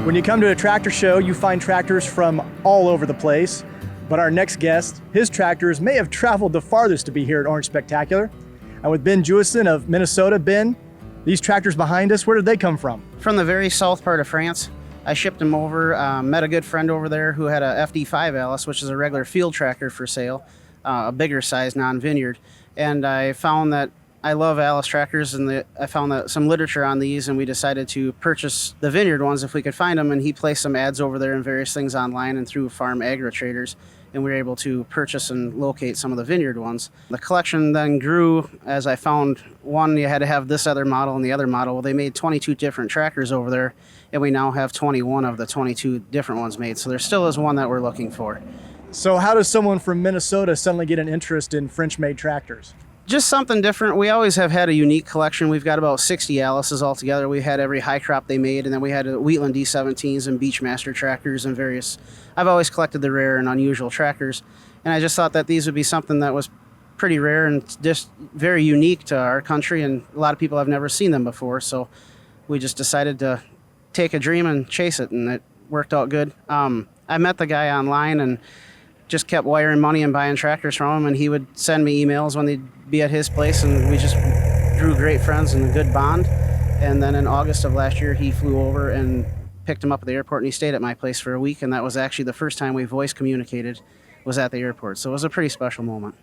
When you come to a tractor show, you find tractors from all over the place. But our next guest, his tractors may have traveled the farthest to be here at Orange Spectacular. And with Ben Jewison of Minnesota. Ben, these tractors behind us, where did they come from? From the very south part of France. I shipped them over, met a good friend over there who had a FD-5 Allis, which is a regular field tractor for sale, a bigger size non-Vineyard. And I found that I love Allis tractors, and I found that some literature on these, and we decided to purchase the Vineyard ones if we could find them. And he placed some ads over there and various things online and through Farm Agri Traders, and we were able to purchase and locate some of the Vineyard ones. The collection then grew as I found one, you had to have this other model and the other model. Well, they made 22 different tractors over there, and we now have 21 of the 22 different ones made. So there still is one that we're looking for. So how does someone from Minnesota suddenly get an interest in French-made tractors? Just something different. We always have had a unique collection. We've got about 60 Allises altogether. We had every high crop they made, and then we had Wheatland D17s and Beachmaster tractors and various. I've always collected the rare and unusual tractors, and I just thought that these would be something that was pretty rare and just very unique to our country, and a lot of people have never seen them before, so we just decided to take a dream and chase it, and it worked out good. I met the guy online and just kept wiring money and buying tractors from him, and he would send me emails when they'd be at his place, and we just grew great friends and a good bond. And then in August of last year, he flew over and picked him up at the airport, and he stayed at my place for a week, and that was actually the first time we voice communicated was at the airport. So it was a pretty special moment.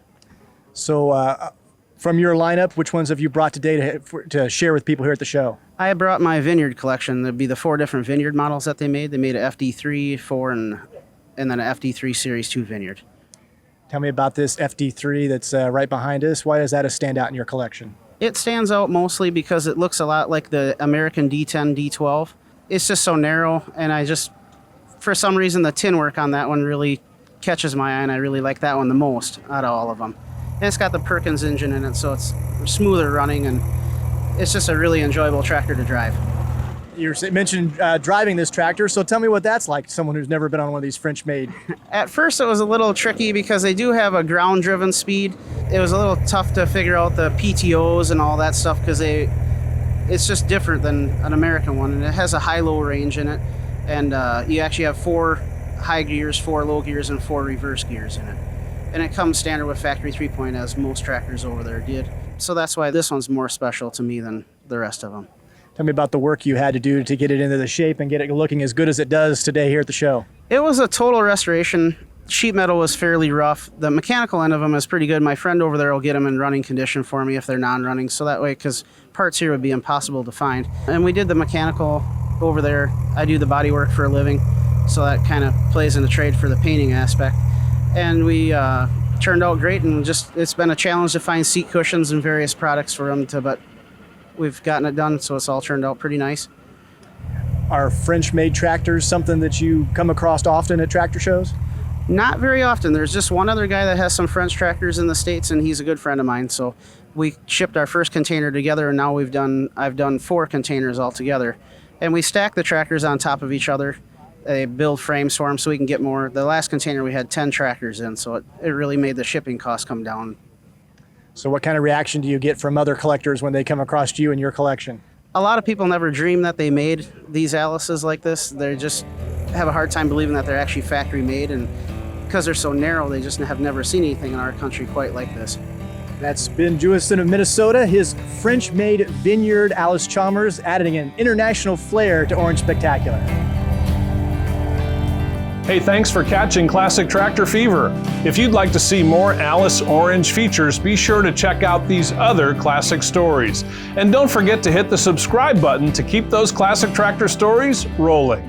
So from your lineup, which ones have you brought today to share with people here at the show? I brought my Vineyard collection. There'd be the 4 different Vineyard models that they made. They made a FD3, 4, and then an FD3 Series 2 Vineyard. Tell me about this FD3 that's right behind us. Why does that stand out in your collection? It stands out mostly because it looks a lot like the American D10, D12. It's just so narrow, and for some reason, the tin work on that one really catches my eye, and I really like that one the most out of all of them. And it's got the Perkins engine in it, so it's smoother running, and it's just a really enjoyable tractor to drive. You mentioned driving this tractor, so tell me what that's like, someone who's never been on one of these French-made. At first it was a little tricky because they do have a ground-driven speed. It was a little tough to figure out the PTOs and all that stuff because it's just different than an American one, and it has a high-low range in it, and you actually have 4 high gears, 4 low gears, and 4 reverse gears in it. And it comes standard with factory 3-point, as most tractors over there did. So that's why this one's more special to me than the rest of them. Tell me about the work you had to do to get it into the shape and get it looking as good as it does today here at the show. It was a total restoration. Sheet metal was fairly rough. The mechanical end of them is pretty good. My friend over there will get them in running condition for me if they're non-running, so that way, because parts here would be impossible to find. And we did the mechanical over there. I do the body work for a living, so that kind of plays in the trade for the painting aspect. And we turned out great, and it's been a challenge to find seat cushions and various products for them, but we've gotten it done, so it's all turned out pretty nice. Are French-made tractors something that you come across often at tractor shows? Not very often. There's just one other guy that has some French tractors in the States, and he's a good friend of mine. So we shipped our first container together, and now I've done 4 containers altogether. And we stack the tractors on top of each other. They build frames for them so we can get more. The last container we had 10 tractors in, so it really made the shipping costs come down. So what kind of reaction do you get from other collectors when they come across you and your collection? A lot of people never dream that they made these Allises like this. They just have a hard time believing that they're actually factory made, and because they're so narrow, they just have never seen anything in our country quite like this. That's Ben Jewison of Minnesota. His French-made Vineyard Allis Chalmers adding an international flair to Orange Spectacular. Hey, thanks for catching Classic Tractor Fever. If you'd like to see more Allis Orange features, be sure to check out these other classic stories. And don't forget to hit the subscribe button to keep those classic tractor stories rolling.